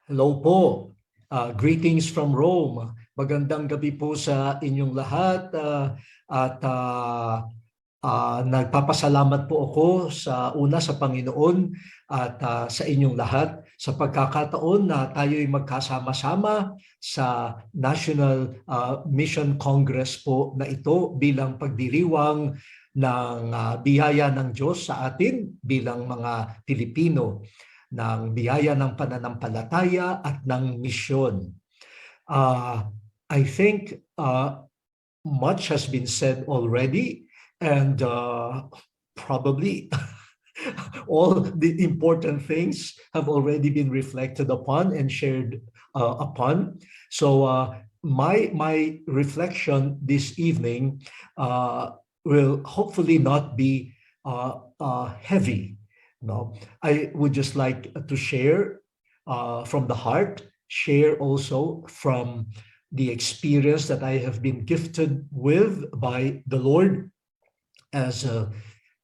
Hello po. Greetings from Rome. Magandang gabi po sa inyong lahat at nagpapasalamat po ako sa Panginoon at sa inyong lahat sa pagkakataon na tayo'y magkasama-sama sa National Mission Congress po na ito bilang pagdiriwang ng biyaya ng Diyos sa atin bilang mga Pilipino, ng biyaya ng pananampalataya at ng misyon. I think much has been said already, and probably all the important things have already been reflected upon and shared upon. So my reflection this evening will hopefully not be heavy. No, I would just like to share from the heart, share also from the experience that I have been gifted with by the Lord as a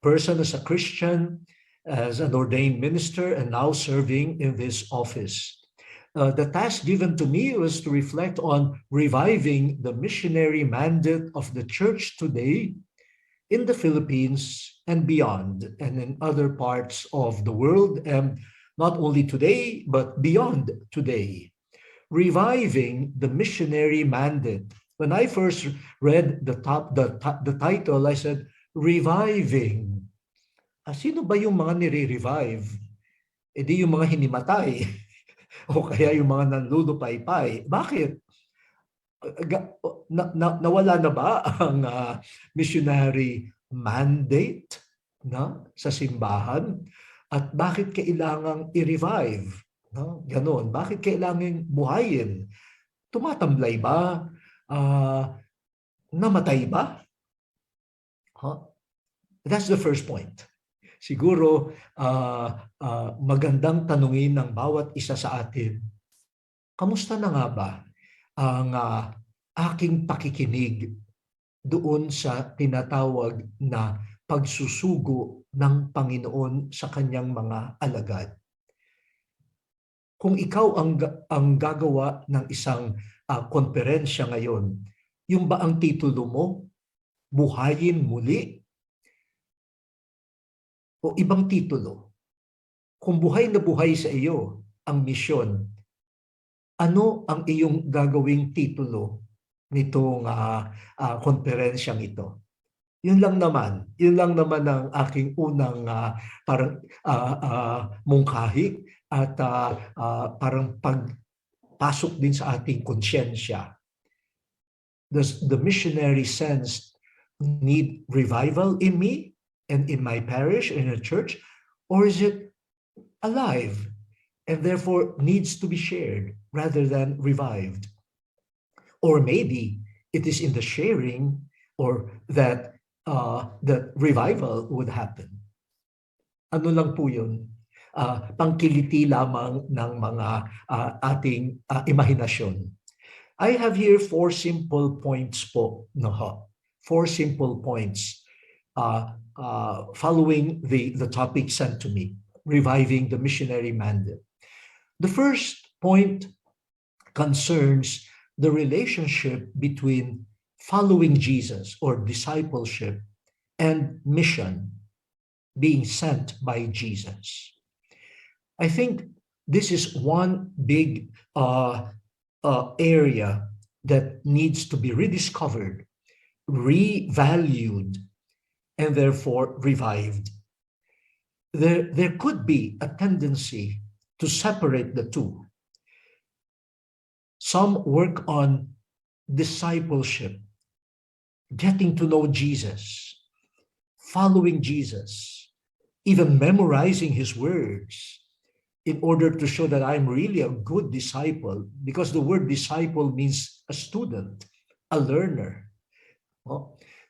person, as a Christian, as an ordained minister, and now serving in this office. The task given to me was to reflect on reviving the missionary mandate of the church today in the Philippines and beyond, and in other parts of the world, and not only today, but beyond today. Reviving the missionary mandate. When I first read the title, I said, reviving. Sino ba yung mga nire-revive? E di yung mga hinimatay. O kaya yung mga nanlulupaypay. Bakit? Nawala na ba ang missionary mandate sa simbahan? At bakit kailangang i-revive? Ganon. Bakit kailangang buhayin? Tumatamlay ba? Namatay ba? That's the first point. Siguro magandang tanungin ng bawat isa sa atin, kamusta na nga ba ang aking pakikinig doon sa tinatawag na pagsusugo ng Panginoon sa kanyang mga alagad? Kung ikaw ang gagawa ng isang konferensya ngayon, yung ba ang titulo mo, buhayin muli? O ibang titulo? Kung buhay na buhay sa iyo ang misyon, ano ang iyong gagawing titulo nitong konferensyang ito? Yun lang naman ang aking unang parang mungkahi at parang pagpasok din sa ating konsyensya. Does the missionary sense need revival in me and in my parish, in a church, or is it alive and therefore needs to be shared rather than revived? Or maybe it is in the sharing or that revival would happen. Ano lang po yun? Pangkiliti lamang ng mga ating imahinasyon. I have here 4 simple points po. 4 simple points following the topic sent to me, reviving the missionary mandate. The first point concerns the relationship between following Jesus or discipleship and mission, being sent by Jesus. I think this is one big area that needs to be rediscovered, revalued, and therefore revived. There could be a tendency to separate the two. Some work on discipleship, getting to know Jesus, following Jesus, even memorizing his words in order to show that I'm really a good disciple, because the word disciple means a student, a learner.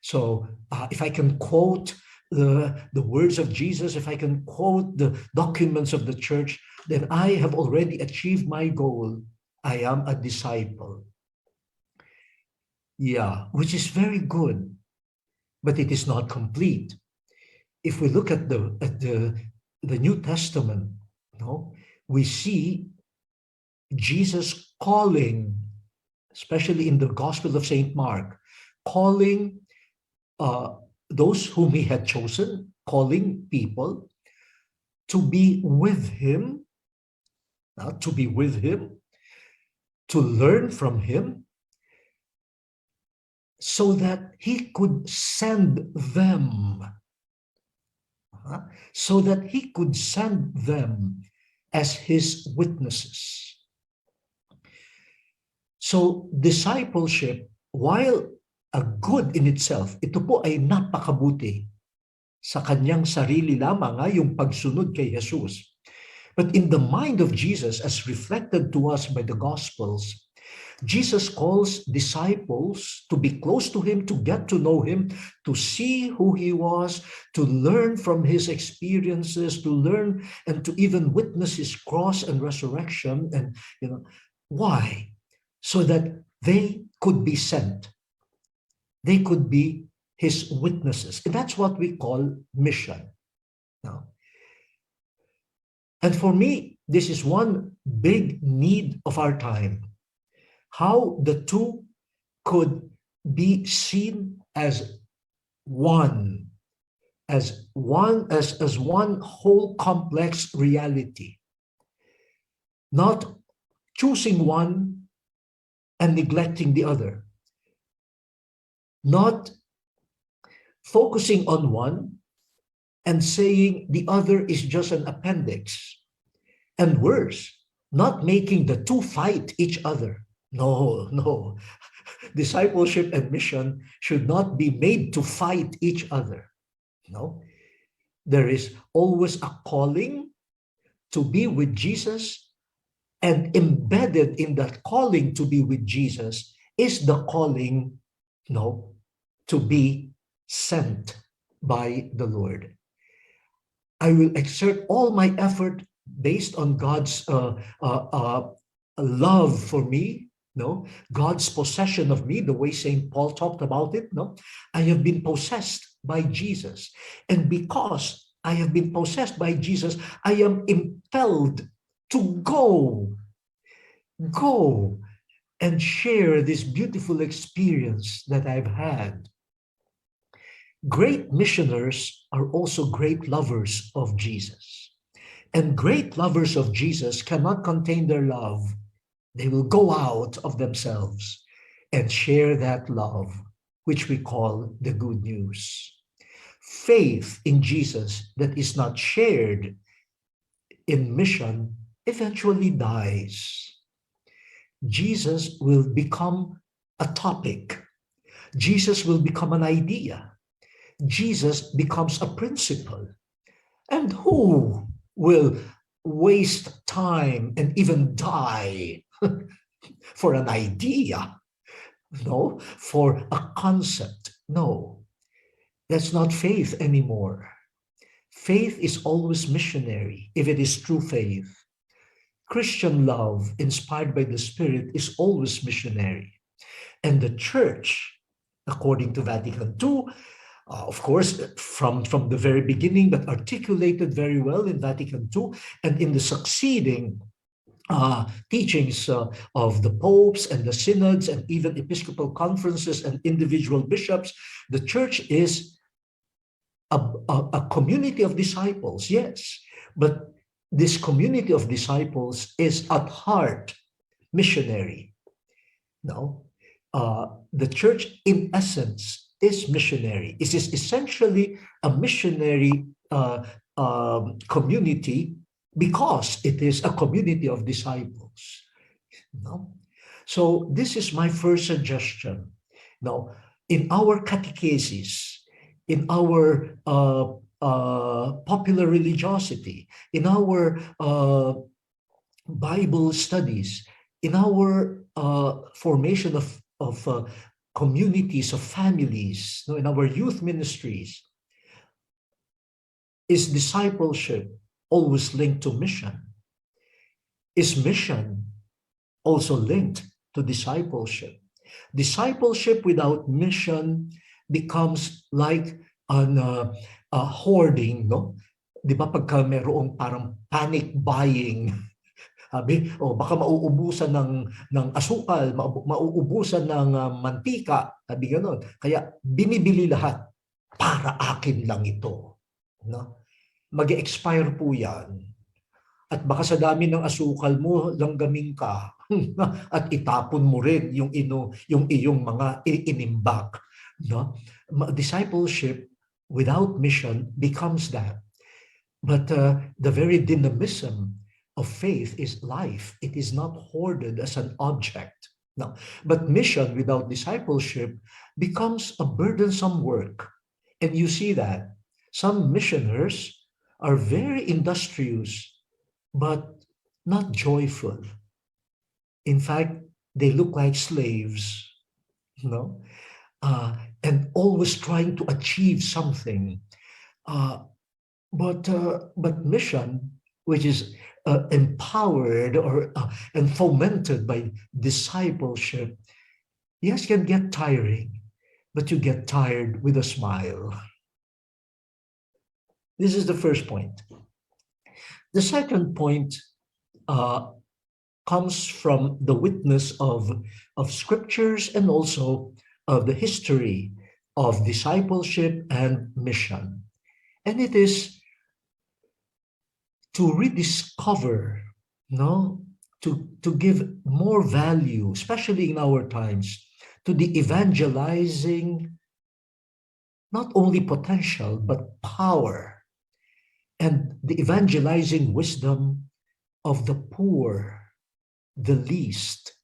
So if I can quote the words of Jesus, if I can quote the documents of the church, then I have already achieved my goal. I am a disciple. Yeah, which is very good, but it is not complete. If we look at the New Testament, no, we see Jesus calling, especially in the Gospel of Saint Mark, calling those whom he had chosen, calling people to be with him, to be with him, to learn from him, so that he could send them, so that he could send them as his witnesses. So discipleship, while a good in itself, ito po ay napakabuti sa kanyang sarili lamang, yung pagsunod kay Jesus. But in the mind of Jesus, as reflected to us by the Gospels, Jesus calls disciples to be close to him, to get to know him, to see who he was, to learn from his experiences, to learn and to even witness his cross and resurrection. And why? So that they could be sent. They could be his witnesses. And that's what we call mission. Now, and for me, this is one big need of our time. How the two could be seen as one whole complex reality. Not choosing one and neglecting the other. Not focusing on one and saying the other is just an appendix. And worse, not making the two fight each other. No. Discipleship and mission should not be made to fight each other. No. There is always a calling to be with Jesus, and embedded in that calling to be with Jesus is the calling, to be sent by the Lord. I will exert all my effort based on God's love for me, God's possession of me, the way St. Paul talked about it. I have been possessed by Jesus. And because I have been possessed by Jesus, I am impelled to go and share this beautiful experience that I've had. Great missioners are also great lovers of Jesus. And great lovers of Jesus cannot contain their love. They will go out of themselves and share that love, which we call the good news. Faith in Jesus that is not shared in mission eventually dies. Jesus will become a topic. Jesus will become an idea. Jesus becomes a principle. And who will waste time and even die for an idea? No, for a concept. No, that's not faith anymore. Faith is always missionary if it is true faith. Christian love inspired by the Spirit is always missionary. And the church, according to Vatican II, of course, from the very beginning, but articulated very well in Vatican II and in the succeeding teachings of the popes and the synods and even episcopal conferences and individual bishops, the church is a community of disciples, yes, but this community of disciples is at heart missionary. No, the church in essence is missionary. It is essentially a missionary community because it is a community of disciples. No? So this is my first suggestion. Now, in our catechesis, in our popular religiosity, in our Bible studies, in our formation of communities, of families, in our youth ministries, is discipleship always linked to mission? Is mission also linked to discipleship? Discipleship without mission becomes like a hoarding, no? Di ba pagka merong parang panic buying, sabi, baka mauubusan ng asukal, mauubusan ng mantika, sabi gano'n. Kaya binibili lahat, para akin lang ito. No? Mag-expire po yan. At baka sa dami ng asukal mo, langgaming ka. At itapon mo rin yung iyong mga inimbak. No? Discipleship without mission becomes that. But the very dynamism of faith is life. It is not hoarded as an object. No. But mission without discipleship becomes a burdensome work. And you see that some missioners are very industrious, but not joyful. In fact, they look like slaves, no? And always trying to achieve something. But mission, which is empowered and fomented by discipleship, yes, can get tiring, but you get tired with a smile. This is the first point. The second point comes from the witness of scriptures and also of the history of discipleship and mission. And it is to rediscover, to give more value, especially in our times, to the evangelizing, not only potential, but power, and the evangelizing wisdom of the poor, the least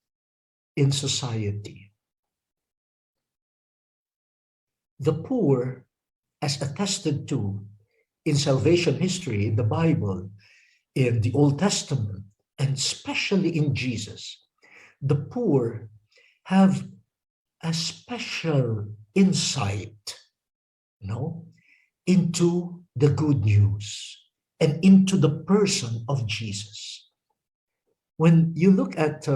in society. The poor, as attested to in salvation history, in the Bible, in the Old Testament, and especially in Jesus, the poor have a special insight, into the good news and into the person of Jesus. When you look at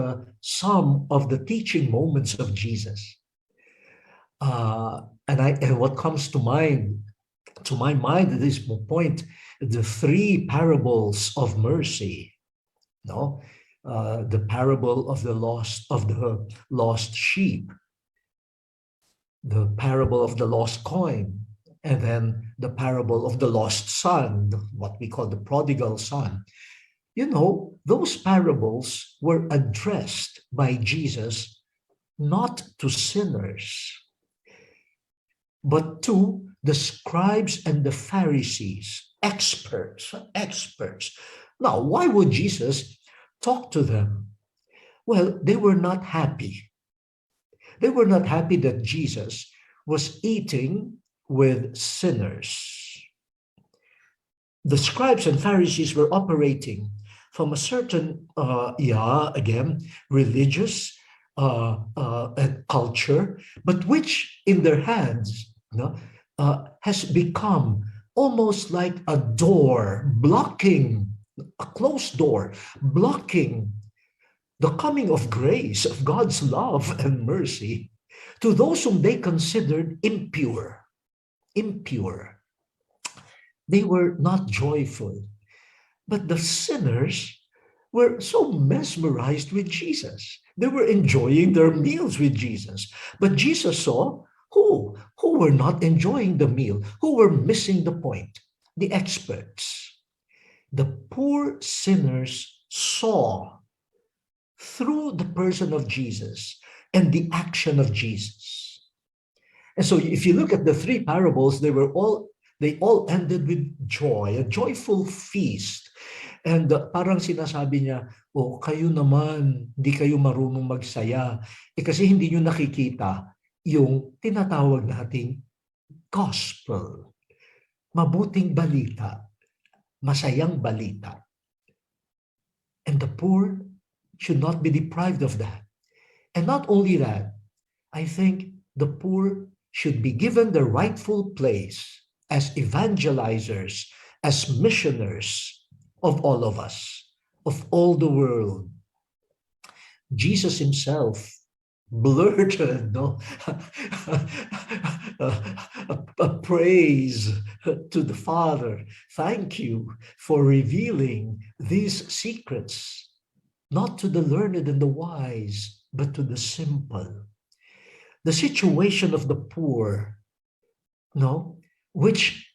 some of the teaching moments of Jesus, and what comes to my mind at this point, the three parables of mercy, the parable of the lost sheep, the parable of the lost coin, and then the parable of the lost son, what we call the prodigal son. Those parables were addressed by Jesus not to sinners, but to the scribes and the Pharisees, experts. Now, why would Jesus talk to them? Well, they were not happy. They were not happy that Jesus was eating with sinners. The scribes and Pharisees were operating from a certain, religious culture, but which in their hands has become almost like a door, a closed door, blocking the coming of grace, of God's love and mercy to those whom they considered impure. They were not joyful. But the sinners were so mesmerized with Jesus. They were enjoying their meals with Jesus. But Jesus saw who were not enjoying the meal, who were missing the point, the experts. The poor sinners saw through the person of Jesus and the action of Jesus. And so if you look at the three parables, they all ended with joy, a joyful feast. And parang sinasabi niya, kayo naman, hindi kayo marunong magsaya. Kasi hindi nyo nakikita yung tinatawag nating gospel. Mabuting balita, masayang balita. And the poor should not be deprived of that. And not only that, I think the poor should be given the rightful place as evangelizers, as missioners of all of us, of all the world. Jesus himself blurted, no, a praise to the Father. Thank you for revealing these secrets, not to the learned and the wise, but to the simple. The situation of the poor, no, which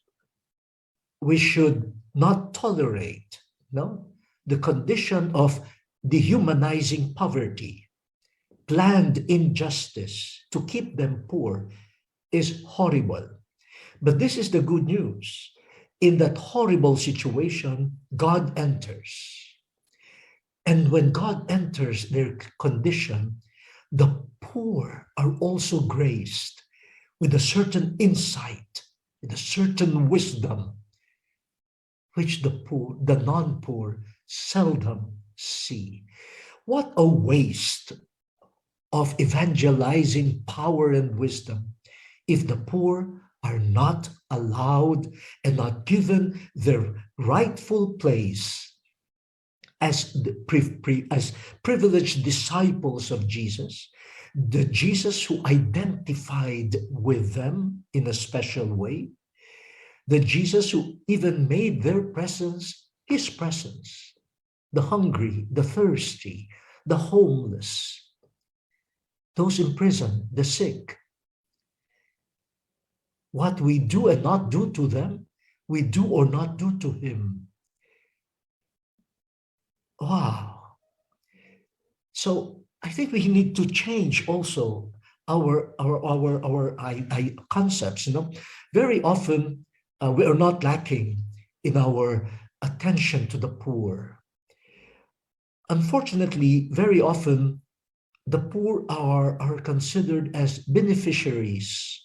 we should not tolerate, no, the condition of dehumanizing poverty, planned injustice to keep them poor is horrible. But this is the good news. In that horrible situation, God enters. And when God enters their condition, the poor are also graced with a certain insight, with a certain wisdom, which the poor, the non-poor, seldom see. What a waste of evangelizing power and wisdom if the poor are not allowed and not given their rightful place as privileged disciples of Jesus, the Jesus who identified with them in a special way, the Jesus who even made their presence his presence, the hungry, the thirsty, the homeless, those in prison, the sick. What we do and not do to them, we do or not do to him. Wow. So I think we need to change also our concepts. You know, very often we are not lacking in our attention to the poor. Unfortunately, very often the poor are considered as beneficiaries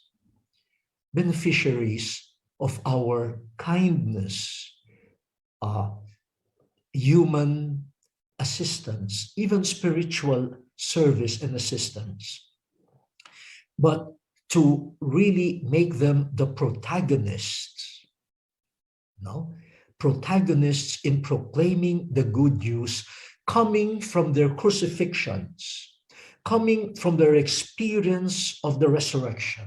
of our kindness, human assistance, even spiritual service and assistance. But to really make them the protagonists, no? Protagonists in proclaiming the good news coming from their crucifixions, coming from their experience of the resurrection.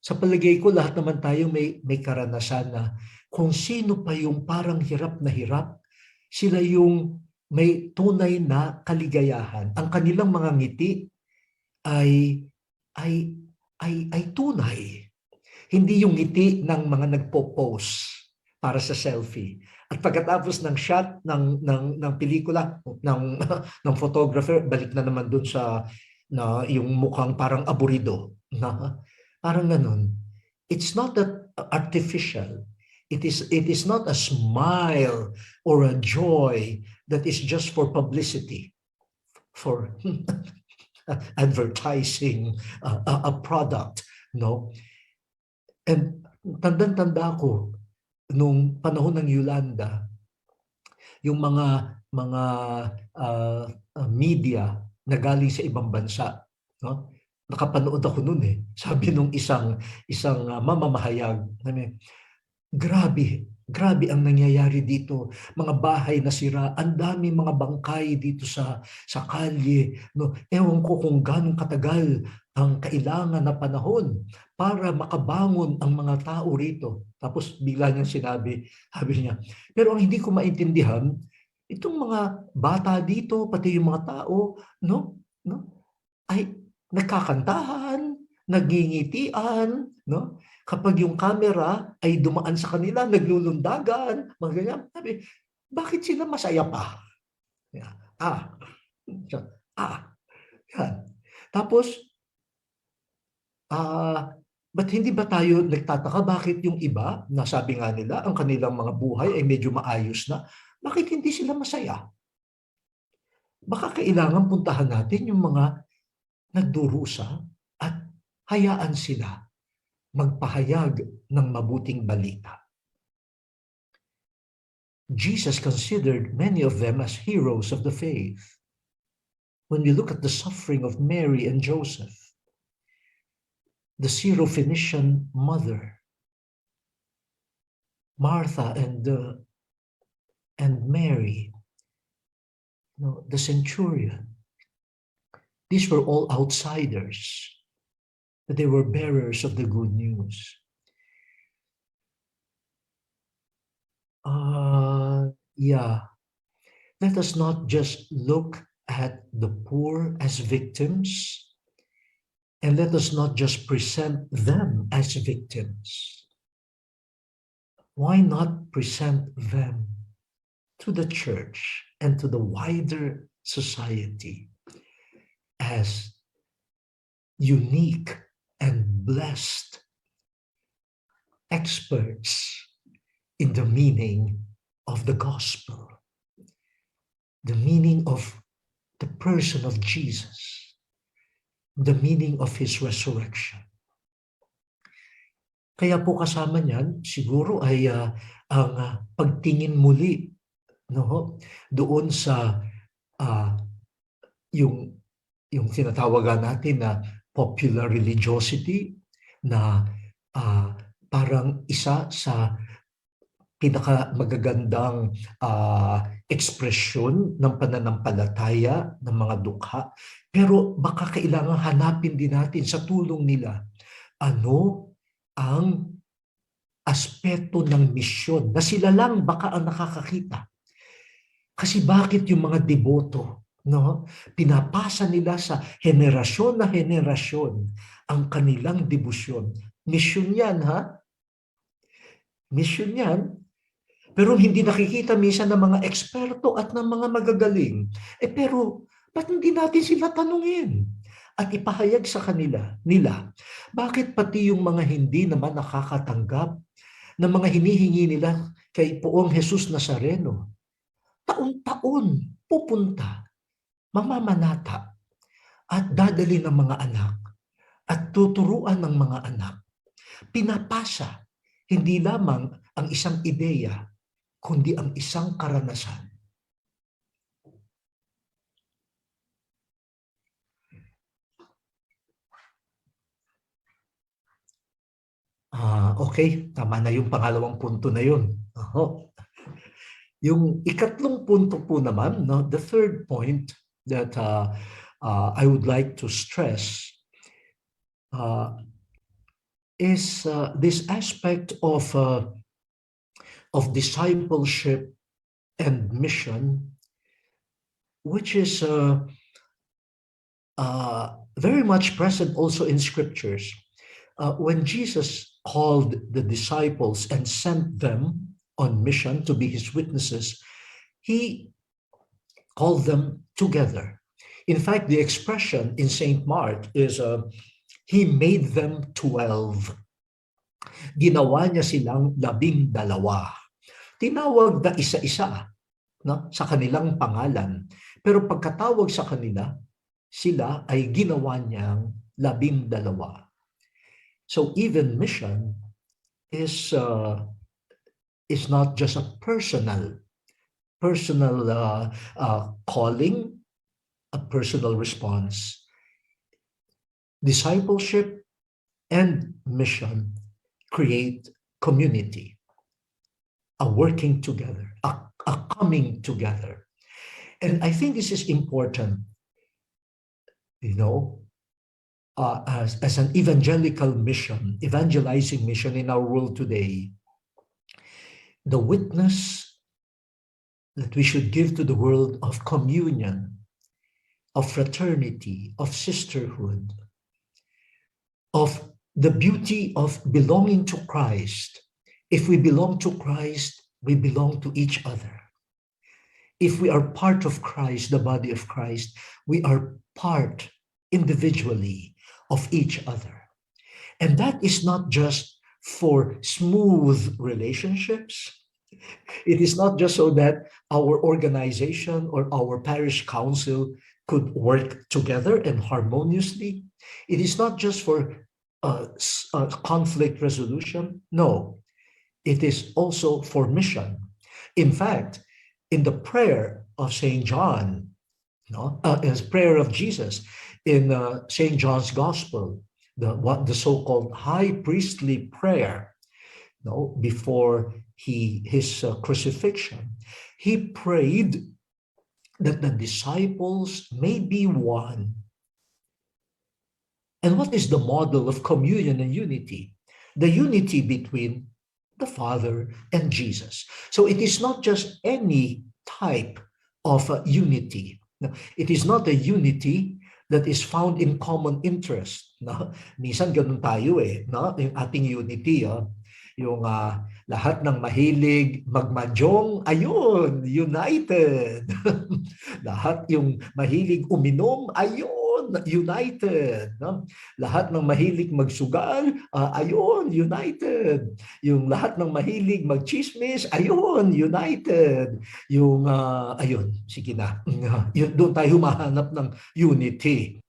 Sa palagay ko, lahat naman tayo may karanasan na kung sino pa yung parang hirap na hirap, sila yung may tunay na kaligayahan. Ang kanilang mga ngiti ay tunay. Hindi yung ngiti ng mga nagpo-pose para sa selfie. At pagkatapos ng shot ng pelikula ng photographer, balik na naman dun sa yung mukhang parang aburido na parang ganun. It's not that artificial. It is not a smile or a joy that is just for publicity, for advertising a product, no? And tandang-tanda ko nung panahon ng Yolanda, yung mga media na galing sa ibang bansa, no? Nakapanood ako noon eh. Sabi nung isang mamamahayag, grabe ang nangyayari dito. Mga bahay na sira, ang dami mga bangkay dito sa kalye. No? Ewan ko kung ganong katagal ang kailangan na panahon para makabangon ang mga tao rito. Tapos bigla niyang sabi niya, pero ang hindi ko maintindihan, itong mga bata dito, pati yung mga tao, no? Ay nagkakantahan, nagingitian, no? Kapag yung camera ay dumaan sa kanila, naglulundagan, mga ganyan. Sabi, bakit sila masaya pa? Yan. Yan. Tapos, ba't hindi ba tayo nagtataka bakit yung iba, nasabi nga nila, ang kanilang mga buhay ay medyo maayos na, bakit hindi sila masaya? Baka kailangan puntahan natin yung mga nagdurusa at hayaan sila magpahayag ng mabuting balita. Jesus considered many of them as heroes of the faith. When we look at the suffering of Mary and Joseph, the Syrophoenician mother, Martha and Mary, the centurion, These were all outsiders, but they were bearers of the good news. Yeah, let us not just look at the poor as victims, and let us not just present them as victims. Why not present them to the church and to the wider society as unique and blessed experts in the meaning of the gospel, the meaning of the person of Jesus, the meaning of his resurrection. Kaya po kasama niyan, siguro ay ang pagtingin muli, no, doon sa yung tinatawagan natin na popular religiosity, na parang isa sa pinakamagagandang ekspresyon ng pananampalataya ng mga dukha. Pero baka kailangan hanapin din natin sa tulong nila ano ang aspeto ng misyon na sila lang baka ang nakakakita. Kasi bakit yung mga deboto, no, pinapasa nila sa henerasyon na henerasyon ang kanilang debosyon. Misyon yan, ha? Misyon yan. Pero hindi nakikita minsan ng mga eksperto at ng mga magagaling. Pero ba't hindi natin sila tanungin at ipahayag sa nila? Bakit pati yung mga hindi naman nakakatanggap ng mga hinihingi nila kay Poong Jesus Nazareno, taon-taon pupunta, mamamanata, at dadali ng mga anak, at tuturuan ng mga anak. Pinapasa, hindi lamang ang isang ideya, kundi ang isang karanasan. Okay, tama na yung pangalawang punto na yun. Yung ikatlong punto po naman, no, the third point that I would like to stress is this aspect of discipleship and mission, which is very much present also in scriptures. When Jesus called the disciples and sent them on mission to be his witnesses, he called them together. In fact, the expression in St. Mark is he made them 12. Ginawa niya silang 12. Tinawag na isa-isa, no, sa kanilang pangalan. Pero pagkatawag sa kanila, sila ay ginawa niyang 12. So even mission is not just a personal calling, a personal response. Discipleship and mission create community, a working together, a coming together. And I think this is important, you know, as an evangelical mission, evangelizing mission in our world today. The witness that we should give to the world of communion, of fraternity, of sisterhood, of the beauty of belonging to Christ. If we belong to Christ, we belong to each other. If we are part of Christ, the body of Christ, we are part individually of each other. And that is not just for smooth relationships. It is not just so that our organization or our parish council could work together and harmoniously. It is not just for conflict resolution. No, it is also for mission. In fact, in the prayer of St. John, as prayer of Jesus in St. John's Gospel, the so-called high priestly prayer, before his crucifixion, he prayed that the disciples may be one, And what is the model of communion and unity? The unity between the Father and Jesus. So it is not just any type of unity. No, it is not a unity that is found in common interest. No? Minsan ganun tayo eh. No? Yung ating unity, yung lahat ng mahilig magmahjong, ayun, united. Lahat yung mahilig uminom, ayun, united. No? Lahat ng mahilig magsugal, ayun, united. Yung lahat ng mahilig magchismis, ayun, united. Yung, ayun, sige na. Yun, doon tayo humahanap ng unity.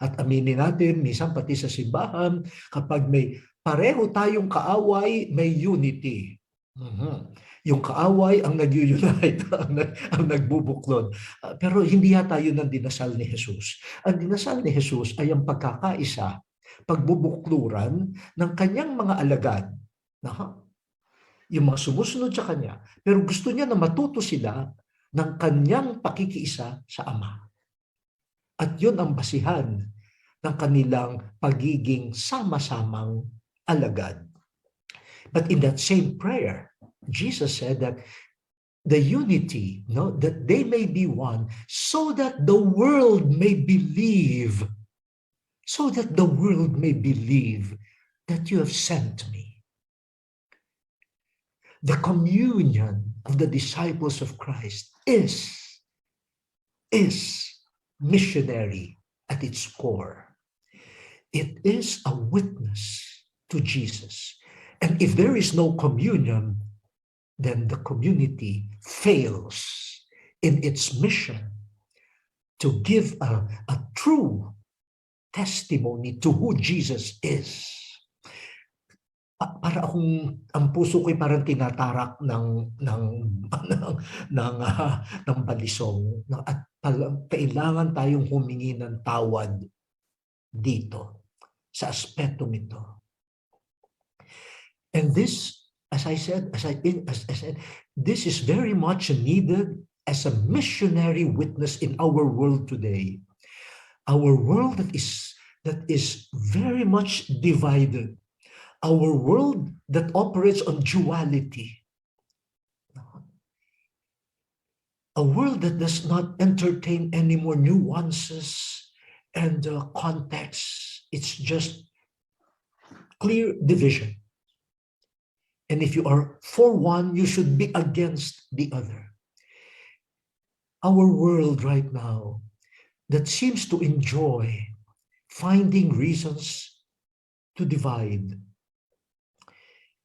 At aminin natin, minsan pati sa simbahan, kapag may pareho tayong kaaway, may unity. Yung kaaway ang nag-unite, ang nagbubuklod. Pero hindi yata yun ang dinasal ni Jesus. Ang dinasal ni Jesus ay ang pagkakaisa, pagbubukluran ng kanyang mga alagad. Yung mga sumusunod sa kanya. Pero gusto niya na matuto sila ng kanyang pakikiisa sa Ama. At yun ang basihan ng kanilang pagiging sama-samang alagad. But in that same prayer, Jesus said that the unity, that they may be one, so that the world may believe, that you have sent me. The communion of the disciples of Christ is missionary at its core. It is a witness to Jesus. And if there is no communion, then the community fails in its mission to give a true testimony to who Jesus is. Para akong ang puso ko'y parang tinatarak ng balisong, at kailangan tayong humingi ng tawad dito sa aspetong ito. And this, as I said, this is very much needed as a missionary witness in our world today. Our world that is very much divided. Our world that operates on duality. A world that does not entertain any more nuances and contexts. It's just clear division. And if you are for one, you should be against the other. Our world right now that seems to enjoy finding reasons to divide.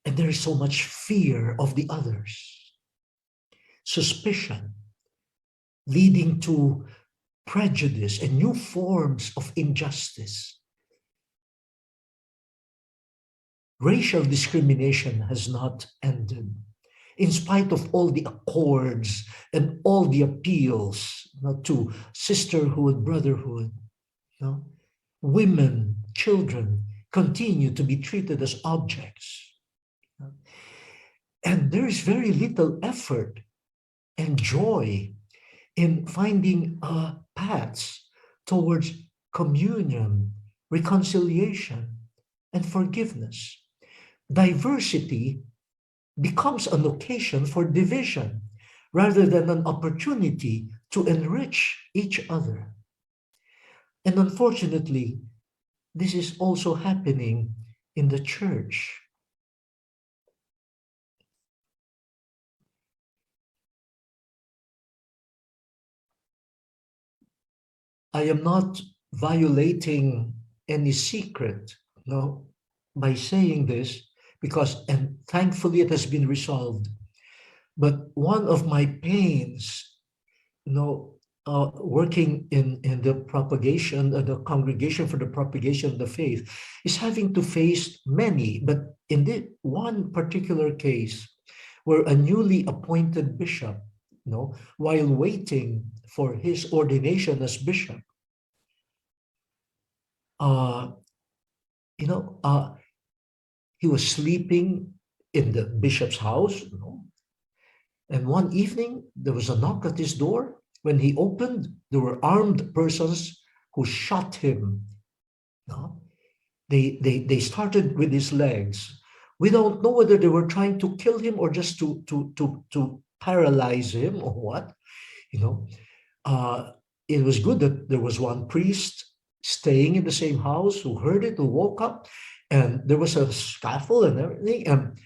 And there is so much fear of the others. Suspicion, leading to prejudice and new forms of injustice. Racial discrimination has not ended, in spite of all the accords and all the appeals to sisterhood, brotherhood. Women, children continue to be treated as objects. And there is very little effort and joy in finding paths towards communion, reconciliation, and forgiveness. Diversity becomes an occasion for division rather than an opportunity to enrich each other. And unfortunately, this is also happening in the church. I am not violating any secret, by saying this, because, and thankfully it has been resolved. But one of my pains, working in the propagation, the Congregation for the Propagation of the Faith, is having to face many, but in this one particular case, where a newly appointed bishop, while waiting for his ordination as bishop, he was sleeping in the bishop's house, and one evening there was a knock at his door. When he opened, there were armed persons who shot him No? They started with his legs. We don't know whether they were trying to kill him or just to paralyze him or what. You know, uh, it was good that there was one priest staying in the same house who heard it, who woke up, and there was a scaffold and everything. And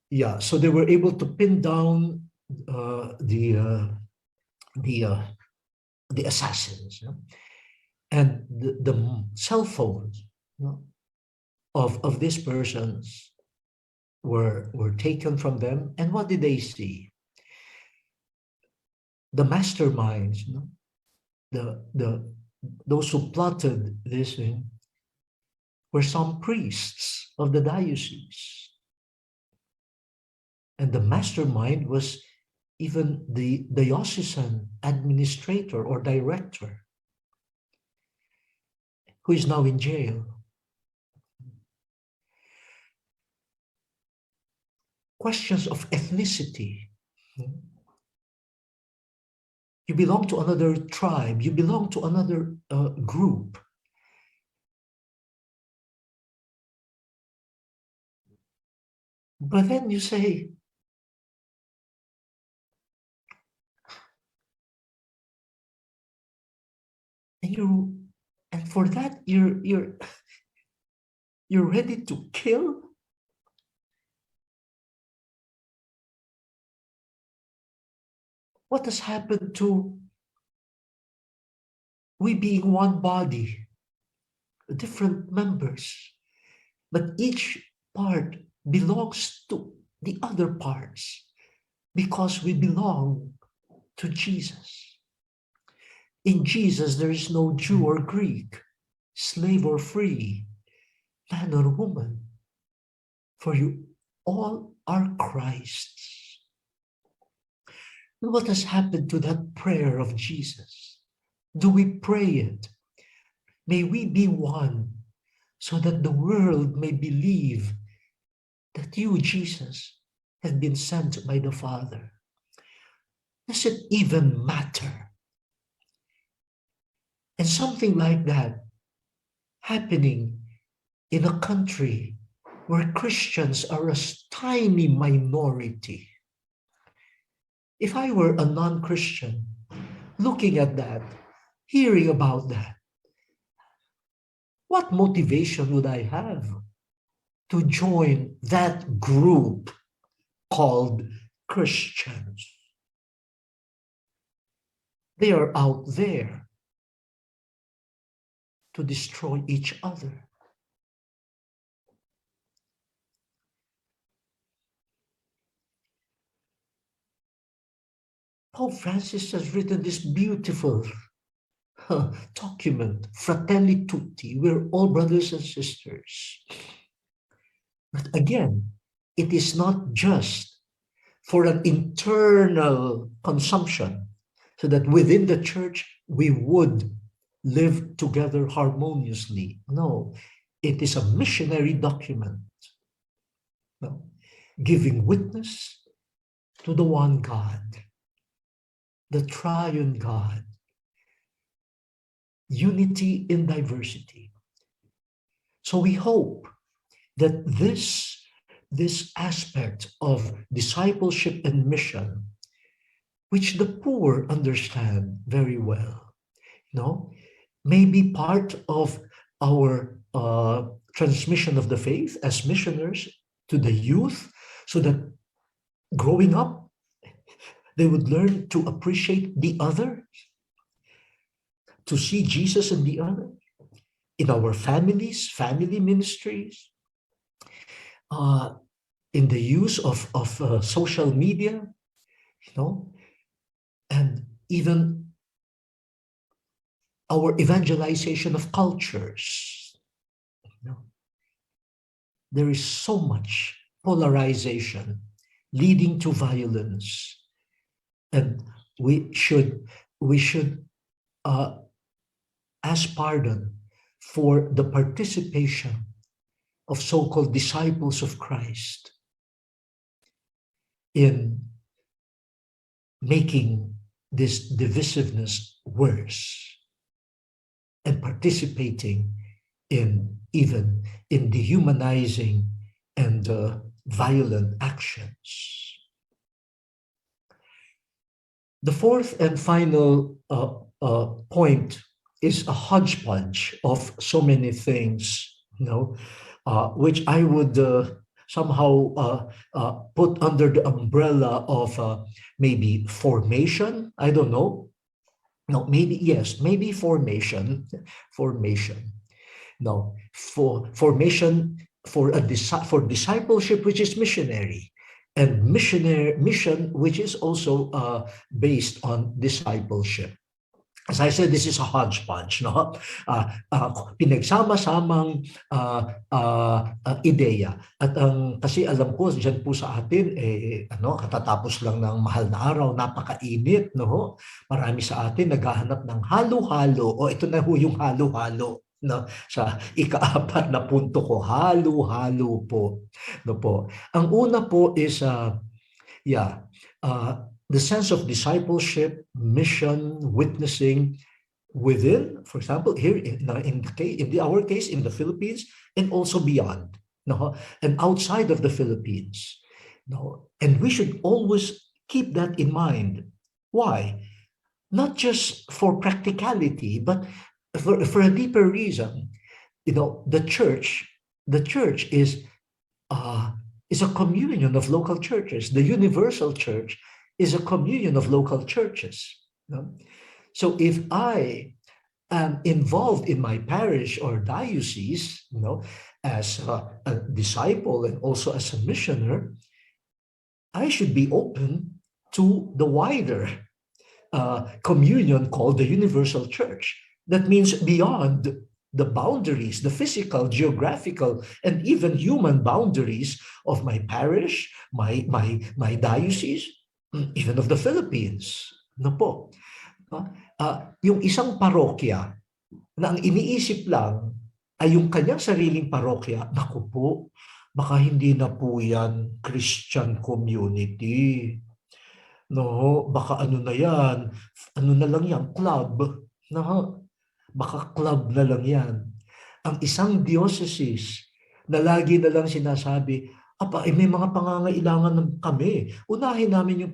yeah, so they were able to pin down the uh, the assassins. You know? And the cell phones, you know, of these persons were taken from them. And what did they see? The masterminds, you know, the those who plotted this thing were some priests of the diocese. And the mastermind was even the diocesan administrator or director, who is now in jail. Questions of ethnicity. You belong to another tribe. You belong to another group. But then you say, and for that you're ready to kill? What has happened to we being one body, different members, but each part belongs to the other parts because we belong to Jesus. In Jesus, there is no Jew or Greek, slave or free, man or woman, for you all are Christ's. And what has happened to that prayer of Jesus? Do we pray it? May we be one so that the world may believe that you, Jesus, have been sent by the Father. Does it even matter? And something like that happening in a country where Christians are a tiny minority. If I were a non-Christian looking at that, hearing about that, what motivation would I have to join that group called Christians? They are out there to destroy each other. Pope Francis has written this beautiful document, Fratelli Tutti, we're all brothers and sisters. But again, it is not just for an internal consumption, so that within the church we would live together harmoniously. No, it is a missionary document, no, giving witness to the one God, the triune God, unity in diversity. So we hope that this aspect of discipleship and mission, which the poor understand very well, may be part of our transmission of the faith as missioners to the youth, so that growing up, they would learn to appreciate the other, to see Jesus in the other, in our families, family ministries, in the use of social media, and even our evangelization of cultures. There is so much polarization leading to violence, and we should ask pardon for the participation of so-called disciples of Christ in making this divisiveness worse and participating even in dehumanizing and violent actions. The fourth and final point is a hodgepodge of so many things, which I would somehow put under the umbrella of maybe formation. I don't know. No, maybe yes, maybe formation. No, for formation for discipleship, which is missionary, and mission, which is also based on discipleship. As I said, this is a hodgepodge, no? Pinagsama-samang ideya. At kasi alam ko, dyan po sa atin, katatapos lang ng mahal na araw, napakainit, no? Marami sa atin naghahanap ng halo-halo. O ito na ho yung halo-halo. No, sa ika-4 na punto ko, halo-halo po. No po. Ang una po is, the sense of discipleship, mission, witnessing within, for example, here in our case, in the Philippines, and also beyond, no, and outside of the Philippines. No, and we should always keep that in mind. Why? Not just for practicality, but for a deeper reason. The church is a communion of local churches. The universal church is a communion of local churches. So if I am involved in my parish or diocese, as a disciple and also as a missioner, I should be open to the wider communion called the universal church. That means beyond the boundaries, the physical, geographical, and even human boundaries of my parish, my diocese, even of the Philippines. No po. Yung isang parokya na ang iniisip lang ay yung kanyang sariling parokya, naku po, baka hindi na po yan Christian community. No, baka ano na yan, ano na lang yan, club. No, baka club na lang yan. Ang isang diocese na lagi na lang sinasabi, may mga pangangailangan kami. Unahin namin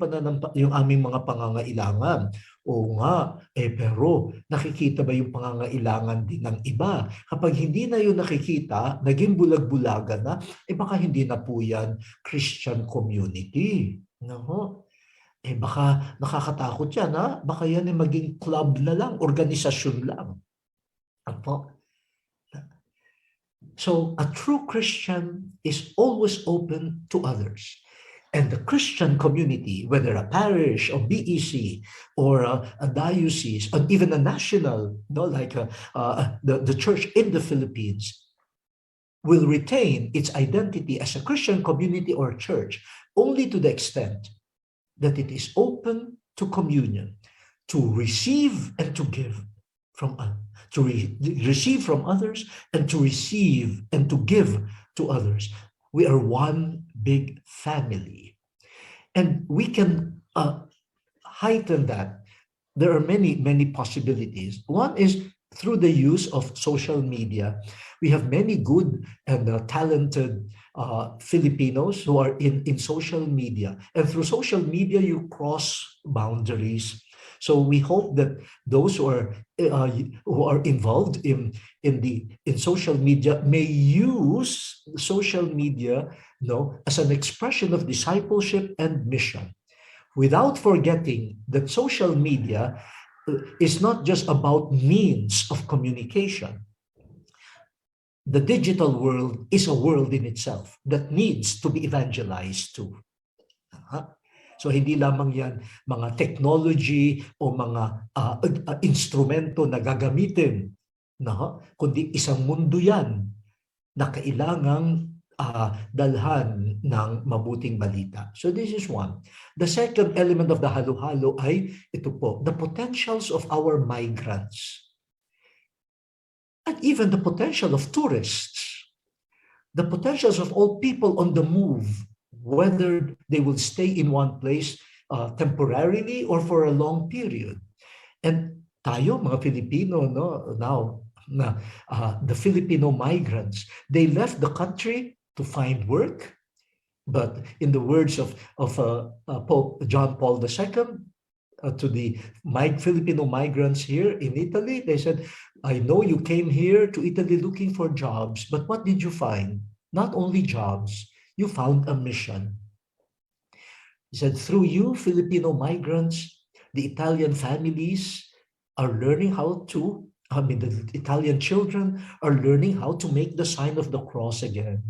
yung aming mga pangangailangan. Oo nga, pero nakikita ba yung pangangailangan din ng iba? Kapag hindi na yun nakikita, naging bulag-bulagan na, baka hindi na po yan Christian community. No? Baka nakakatakot yan, ha? Baka yan ay maging club na lang, organisasyon lang. So a true Christian is always open to others. And the Christian community, whether a parish or BEC or a diocese, and even a national, like the church in the Philippines, will retain its identity as a Christian community or church only to the extent that it is open to communion, to receive and to give from receive from others and to receive and to give to others. We are one big family. And we can heighten that. There are many possibilities. One is through the use of social media. We have many good and talented Filipinos who are in social media. And through social media, you cross boundaries. So we hope that those who are involved in social media may use social media, as an expression of discipleship and mission, without forgetting that social media is not just about means of communication. The digital world is a world in itself that needs to be evangelized too. So hindi lamang yan mga technology o mga instrumento na gagamitin, kundi isang mundo yan na kailangang dalhan ng mabuting balita. So this is one. The second element of the halo-halo ay ito po, the potentials of our migrants. And even the potential of tourists. The potentials of all people on the move, whether they will stay in one place temporarily or for a long period. And tayo, mga Filipino, now, the Filipino migrants, they left the country to find work, but in the words of Pope John Paul II, to the Filipino migrants here in Italy, they said, I know you came here to Italy looking for jobs, but what did you find? Not only jobs, you found a mission. He said, through you, Filipino migrants, the Italian families are learning how to, the Italian children are learning how to make the sign of the cross again.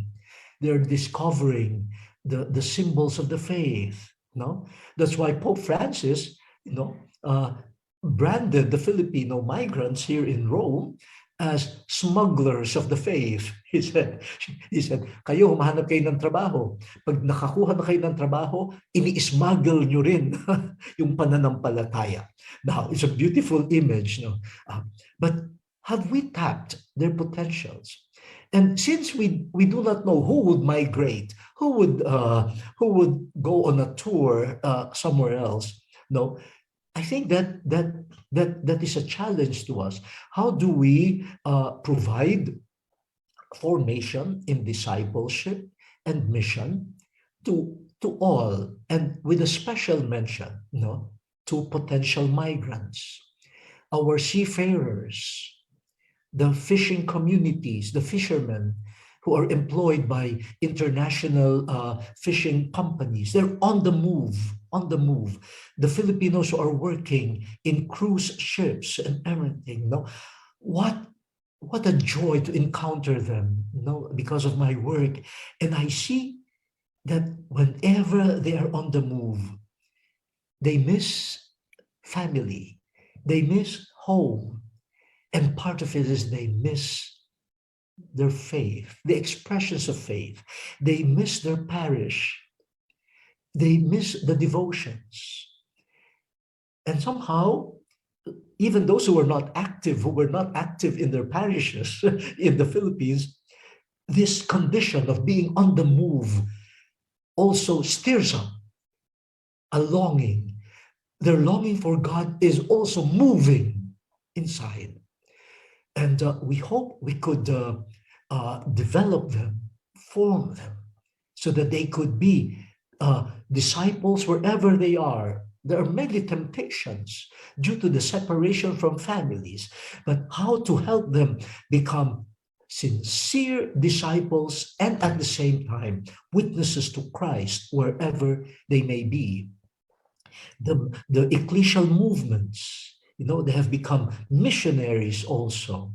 They're discovering the symbols of the faith. No, that's why Pope Francis, branded the Filipino migrants here in Rome as smugglers of the faith. He said, kayo humahanap kayo ng trabaho. Pag nakakuha na kayo ng trabaho, ini-smuggle nyo rin yung pananampalataya. Now, it's a beautiful image, no? But have we tapped their potentials? And since we do not know who would migrate, who would go on a tour somewhere else, no, I think that is a challenge to us. How do we provide formation in discipleship and mission to all, and with a special mention, to potential migrants, our seafarers, the fishing communities, the fishermen who are employed by international fishing companies. They're on the move. The Filipinos who are working in cruise ships and everything. What a joy to encounter them, because of my work. And I see that whenever they are on the move, they miss family, they miss home. And part of it is they miss their faith, the expressions of faith. They miss their parish. They miss the devotions. And somehow, even those who were not active in their parishes in the Philippines, this condition of being on the move also stirs up a longing. Their longing for God is also moving inside. And we hope we could develop them, form them, so that they could be disciples wherever they are. There are many temptations due to the separation from families, but how to help them become sincere disciples and at the same time witnesses to Christ wherever they may be. The ecclesial movements, they have become missionaries also,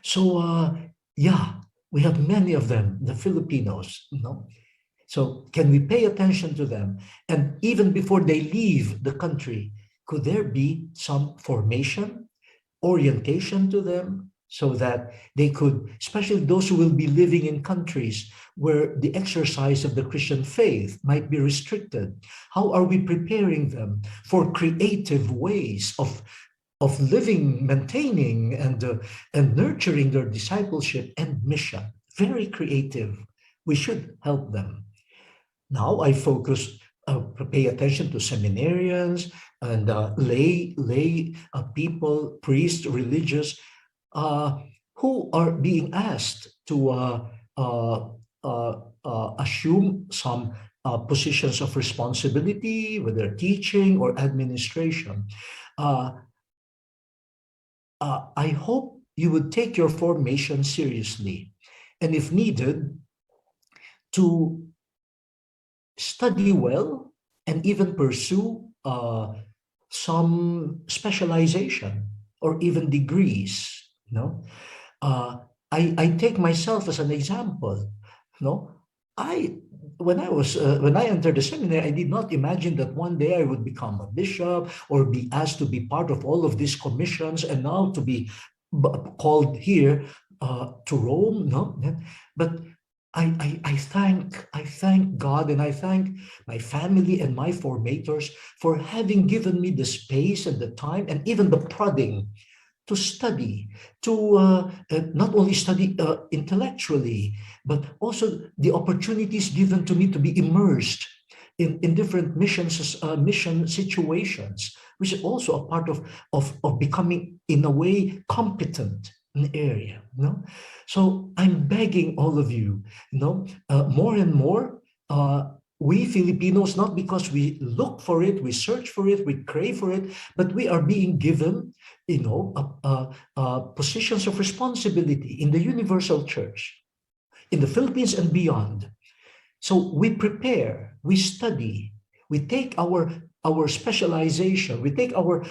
So, we have many of them, the Filipinos, So can we pay attention to them? And even before they leave the country, could there be some formation, orientation to them, so that they could, especially those who will be living in countries where the exercise of the Christian faith might be restricted? How are we preparing them for creative ways of living, maintaining, and nurturing their discipleship and mission? Very creative. We should help them. Now I focus, pay attention to seminarians and lay people, priests, religious, who are being asked to assume some positions of responsibility, whether teaching or administration. I hope you would take your formation seriously, and if needed, to study well and even pursue some specialization or even degrees. I take myself as an example. When I entered the seminary, I did not imagine that one day I would become a bishop or be asked to be part of all of these commissions, and now to be called here to Rome. But I thank God, and I thank my family and my formators for having given me the space and the time and even the prodding to study, to not only study intellectually, but also the opportunities given to me to be immersed in different missions, mission situations, which is also a part of becoming, in a way, competent in the area. So I'm begging all of you, more and more, we Filipinos, not because we look for it, we search for it, we crave for it, but we are being given, positions of responsibility in the universal church, in the Philippines and beyond. So we prepare, we study, we take our specialization, we take our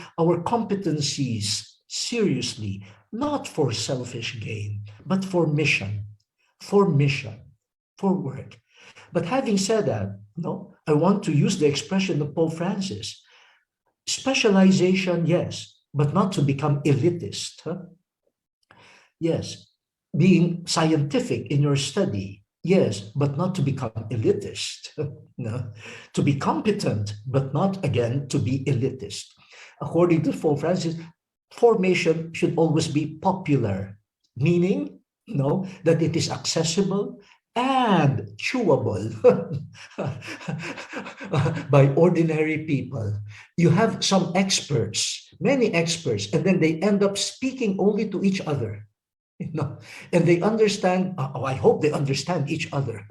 competencies seriously, not for selfish gain, but for mission, for work. But having said that, I want to use the expression of Pope Francis. Specialization, yes, but not to become elitist. Yes, being scientific in your study, yes, but not to become elitist. No. To be competent, but not, again, to be elitist. According to Pope Francis, formation should always be popular, meaning, that it is accessible and chewable by ordinary people. You have some experts, many experts, and then they end up speaking only to each other. And they understand, I hope they understand each other,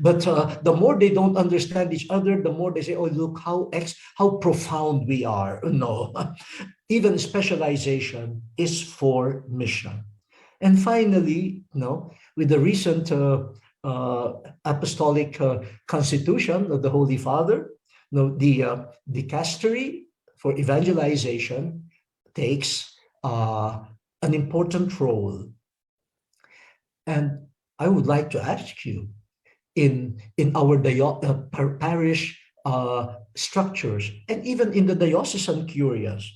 but the more they don't understand each other, the more they say, oh, look how profound we are. No, even specialization is for mission. And finally, with the recent apostolic constitution of the Holy Father, the dicastery for evangelization takes an important role. And I would like to ask you, in our parish structures, and even in the diocesan curias,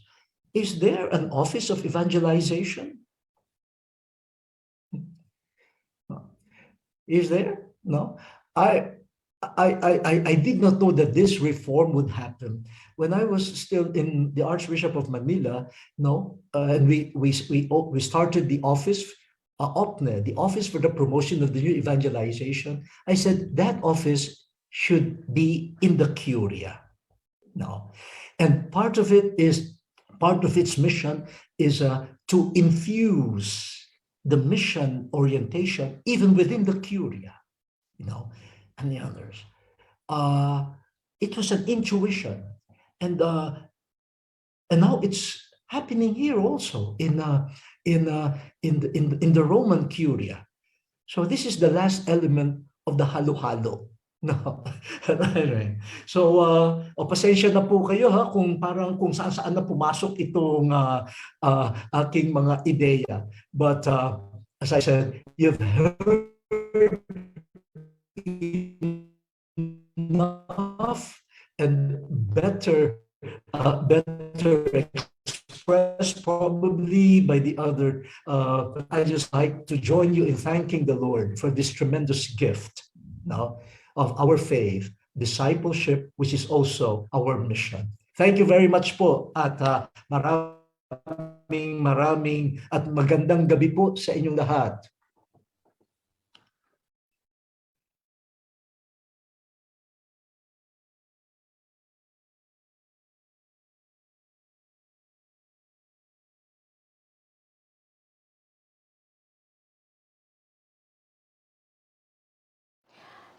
is there an office of evangelization? Is there? No. I did not know that this reform would happen when I was still in the Archbishop of Manila. And we started the office, OPNE, the Office for the Promotion of the New Evangelization. I said that office should be in the curia. And part of its mission is to infuse the mission orientation even within the curia, and the others. It was an intuition, and now it's happening here also in the Roman curia. So this is the last element of the halo-halo. No. So, pasensya na po kayo kung parang kung saan na pumasok itong aking mga ideya. But as I said, you've heard enough and better expressed probably by the other. I just like to join you in thanking the Lord for this tremendous gift of our faith, discipleship, which is also our mission. Thank you very much po, at maraming at magandang gabi po sa inyong lahat.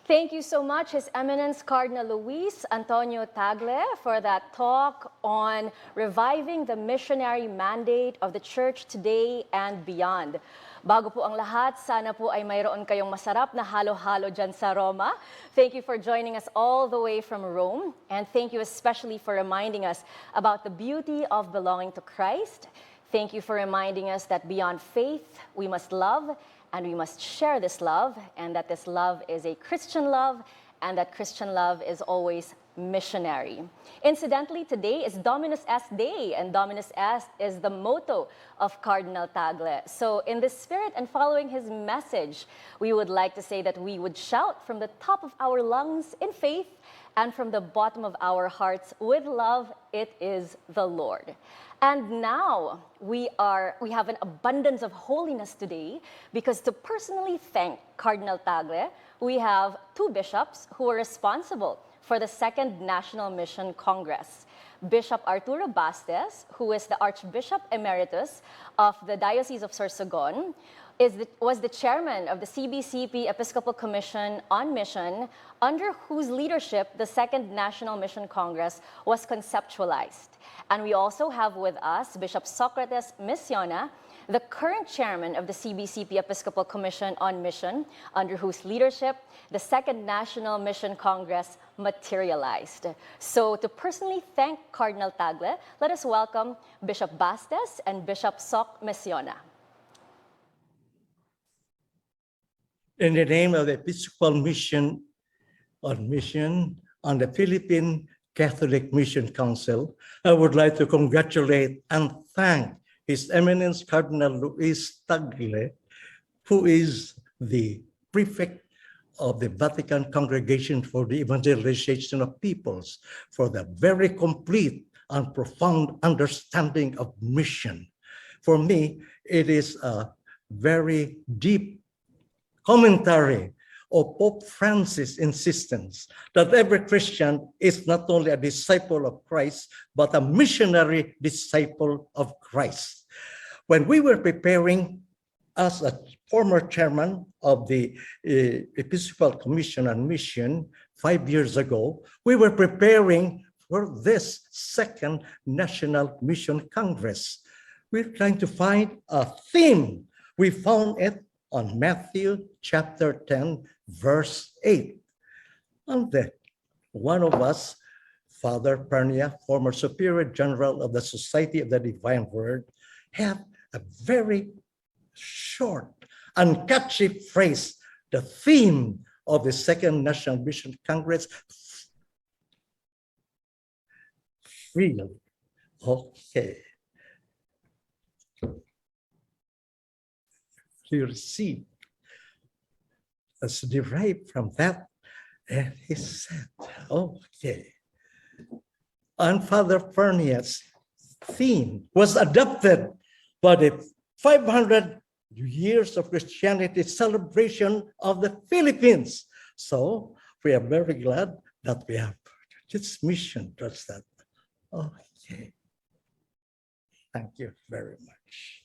Thank you so much, His Eminence Cardinal Luis Antonio Tagle, for that talk on reviving the missionary mandate of the Church today and beyond. Bago po ang lahat, sana po ay mayroon kayong masarap na halo-halo dyan sa Roma. Thank you for joining us all the way from Rome, and thank you especially for reminding us about the beauty of belonging to Christ. Thank you for reminding us that beyond faith, we must love, and we must share this love, and that this love is a Christian love, and that Christian love is always missionary. Incidentally, today is Dominus Est Day, and Dominus Est is the motto of Cardinal Tagle. So in this spirit and following his message, we would like to say that we would shout from the top of our lungs in faith and from the bottom of our hearts, with love, it is the Lord. And now we have an abundance of holiness today, because to personally thank Cardinal Tagle, we have two bishops who are responsible for the Second National Mission Congress. Bishop Arturo Bastes, who is the Archbishop Emeritus of the Diocese of Sorsogon, was the chairman of the CBCP Episcopal Commission on Mission, under whose leadership the Second National Mission Congress was conceptualized. And we also have with us Bishop Socrates Missiona, the current chairman of the CBCP Episcopal Commission on Mission, under whose leadership the Second National Mission Congress materialized. So to personally thank Cardinal Tagle, let us welcome Bishop Bastes and Bishop Soc Missiona. In the name of the Episcopal Mission on the Philippine Catholic Mission Council, I would like to congratulate and thank His Eminence Cardinal Luis Tagle, who is the prefect of the Vatican Congregation for the Evangelization of Peoples, for the very complete and profound understanding of mission. For me, it is a very deep commentary of Pope Francis' insistence that every Christian is not only a disciple of Christ, but a missionary disciple of Christ. When we were preparing, as a former chairman of the Episcopal Commission on Mission 5 years ago, we were preparing for this Second National Mission Congress. We're trying to find a theme. We found it on Matthew chapter 10, verse 8. And then one of us, Father Pernia, former Superior General of the Society of the Divine Word, had a very short and catchy phrase, the theme of the Second National Mission Congress. Really? Okay. You receive as derived from that, and he said, okay. And Father Pernia's theme was adopted by the 500 years of Christianity celebration of the Philippines. So we are very glad that we have this mission towards that. Okay. Thank you very much.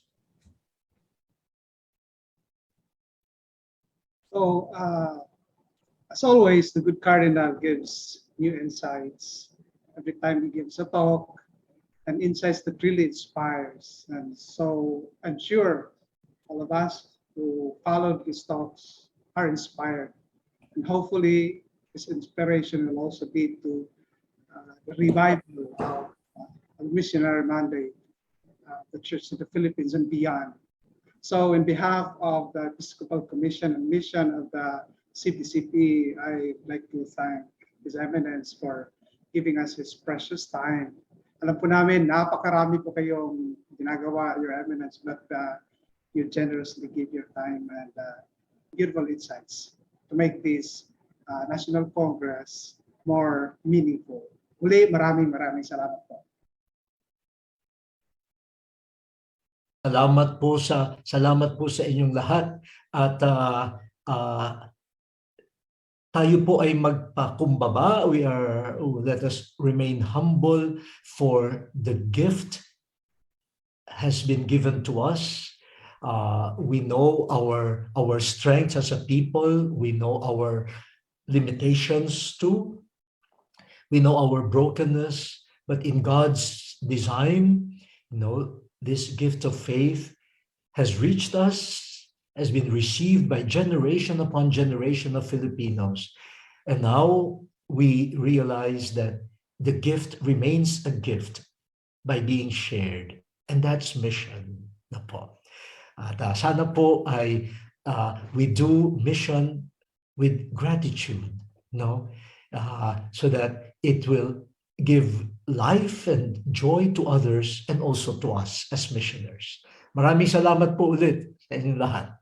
So, as always, the good Cardinal gives new insights every time he gives a talk, and insights that really inspires. And so I'm sure all of us who followed his talks are inspired. And hopefully his inspiration will also be to the revival of a missionary mandate, the Church of the Philippines and beyond. So in behalf of the Episcopal Commission and Mission of the CBCP, I'd like to thank His Eminence for giving us his precious time. Alam po namin, napakarami po kayong ginagawa, Your Eminence, but you generously give your time and beautiful insights to make this National Congress more meaningful. Muli, maraming salamat po. Salamat po sa inyong lahat, at tayo po ay magpakumbaba. Let us remain humble, for the gift has been given to us. We know our strengths as a people. We know our limitations too. We know our brokenness, but in God's design, this gift of faith has reached us, has been received by generation upon generation of Filipinos. And now we realize that the gift remains a gift by being shared. And that's mission na po. At sana po ay we do mission with gratitude, so that it will give life and joy to others and also to us as missioners. Maraming salamat po ulit sa inyong lahat.